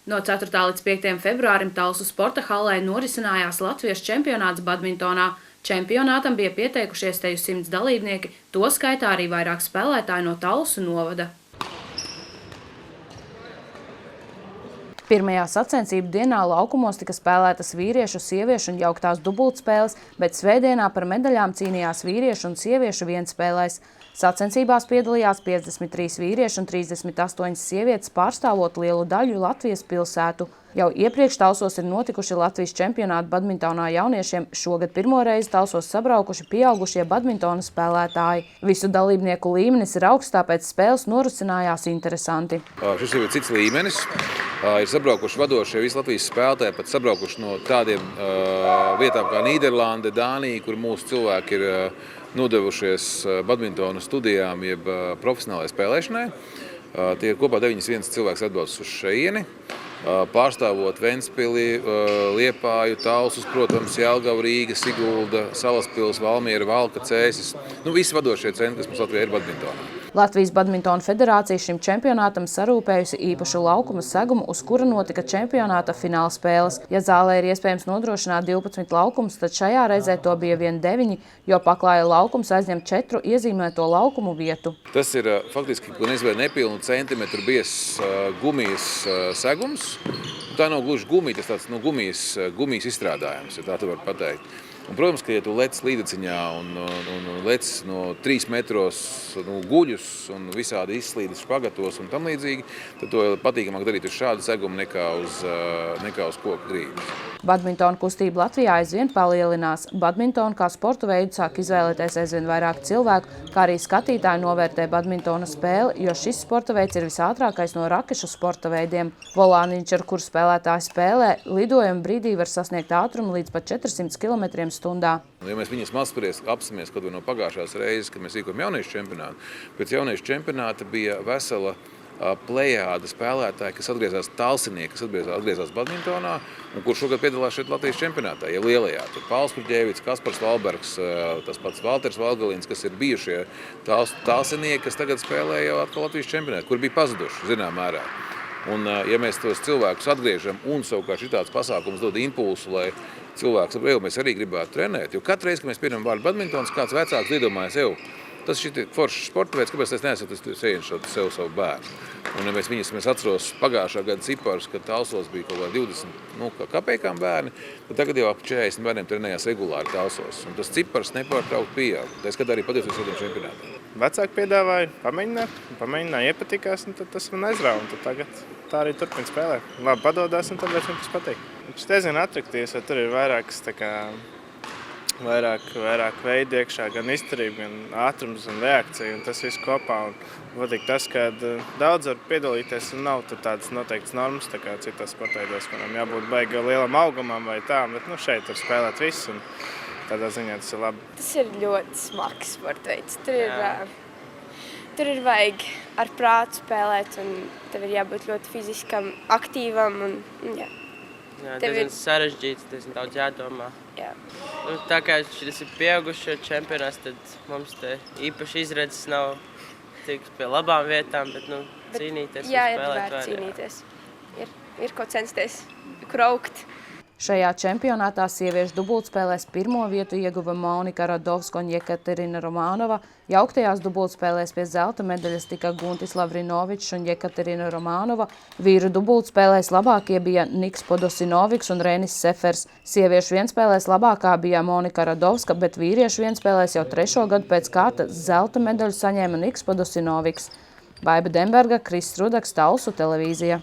No 4. līdz 5. februārim Talsu sporta hallē norisinājās Latvijas čempionāts badmintonā. Čempionātam bija pieteikušies teju 100 dalībnieki, to skaitā arī vairāk spēlētāji no Talsu novada. Pirmajā sacensību dienā laukumos tika spēlētas vīriešu, sieviešu un jauktās dubultspēles, bet svētdienā par medaļām cīnījās vīriešu un sieviešu vienspēlēs. Sacensībās piedalījās 53 vīrieši un 38 sievietes, pārstāvot lielu daļu Latvijas pilsētu. Jau iepriekš Talsos ir notikuši Latvijas čempionāti badmintonā jauniešiem, šogad pirmo reizi Talsos sabraukuši pieaugušie badmintona spēlētāji. Visu dalībnieku līmenis ir augsts, tāpēc spēles norisinājās interesanti. Šis ir cits līmenis. Ir sabraukuši vadošie visi Latvijas spēlētāji, pat sabraukuši no tādiem vietām kā Nīderlande, Dānija, kur mūsu cilvēki ir nodevušies badmintonu studijām, jeb profesionālajai spēlēšanai. Tie ir kopā 91 cilvēks atbraucis uz šeieni, pārstāvot Ventspili, Liepāju, Talsus, protams, Jelgavu, Rīga, Sigulda, Salaspils, Valmiera, Valka, Cēsis. Visi vadošie centri, kas mums Latvijā ir badmintonā. Latvijas badmintona federācija šim čempionātam sarūpējusi īpašu laukuma segumu, uz kura notika čempionāta fināla spēles. Ja zālē ir iespējams nodrošināt 12 laukumus, tad šajā reizē to bija vien 9, jo paklāja laukums aizņem 4 iezīmēto laukumu vietu. Tas ir faktiski nepilnu centimetru biezs gumijas segums. Tā nav gluži gumija, tas tāds gumijas izstrādājums, ja tā tu var pateikt. Un, protams, ka ja tu lec līdeciņā un lec no 3 metros guļus un visādi izslīdes špagatos un tam līdzīgi, tad to patīkamāk darīt uz šādu segumu nekā uz koku grības. Badmintona kustība Latvijā aizvien palielinās. Badmintonu kā sporta veidu sāk izvēlēties aizvien vairāk cilvēku, kā arī skatītāji novērtē badmintona spēli, jo šis sporta veids ir visātrākais no rakešu sporta veidiem. Volāniņš, ar kuru spēlētāji spēlē, lidojuma brīdī var sasniegt ātrumu līdz pat 400 km/h. Ja mēs viņas apsimies kaut vai no pagājušās reizes, kad mēs rīkojam jauniešu čempionātu, pēc jauniešu čempionāta bija vesela plejāda spēlētāji, kas atgriezās Talsinieki, kas atgriezās badmintonā un kur šogad piedalās šeit Latvijas čempionātā, ja lielajā. Tur Pauls Kurģēvits, Kaspars Valbergs, tas pats Valters Valgalīns, kas ir bijušie Talsinieki, kas tagad spēlē jau atkal Latvijas čempionātā, kur bija pazuduši, zinām mērā. Un ja mēs tos cilvēkus atgriežam un savukārt šitāds pasākums dod impulsu, lai cilvēks saprot, mēs arī gribētu trenēt, jo katru reizi, kad mēs pieņemam vārdu badmintons, kāds vecāks iedomājas, tas ir foršs sporta veids, kāpēc es neesmu savu bērnu. Un ja mēs atceros pagājušā gada ciparus, kad Talsos bija kaut kā 20 kapekām bērni, tad tagad jau ap 40 bērniem trenējās regulāri Talsos. Un tas cipars nepārtraukt pieaug. Tā skatā arī pateicoties šādiem čempionātiem. Vecāki piedāvāja pamēģināja, iepatikās, un tad tas man aizrāva. Un tad tagad tā arī turpina spēlēt. Labi padodās, un tad vairs man tas patīk. Viņš diezgan atraktīvs, jo tur ir vairākas vairāk veidi iekšā, gan izturība, gan ātrums un reakcija, un tas viss kopā. Un patīk tas, ka daudz var piedalīties un nav tur tādas noteiktas normas, tā kā citās sportveidos, kuram jābūt baigi lielam augumam vai tā, bet šeit var spēlēt viss, un tādā ziņā tas ir labi. Tas ir ļoti smags sportveids. Tur ir vajag ar prātu spēlēt, un tev ir jābūt ļoti fiziskam, aktīvam, un jā. Jā, diezgan sarežģīts, diezgan daudz jādomā. Jā. Tā kā šis ir pieaugušo čempionāts, tad mums te īpaši izredzes nav tik pie labām vietām, bet cīnīties un spēlēt var. Jā, ir vērts cīnīties. Ir ko censties, kur augt. Šajā čempionātā sieviešu dubultspēlēs pirmo vietu ieguva Monika Radovska un Jekaterina Romanova. Jauktajās dubultspēlēs pie zelta medaļas tika Guntis Lavrinovičs un Jekaterina Romanova. Vīru dubultspēlēs labākie bija Niks Podosinoviks un Renis Sefers. Sieviešu vienspēlēs labākā bija Monika Radovska, bet vīriešu vienspēlēs jau 3. gadu pēc kārtas zelta medaļu saņēma Niks Podosinoviks. Baiba Demberga, Kriss Rudaks, Talsu televīzija.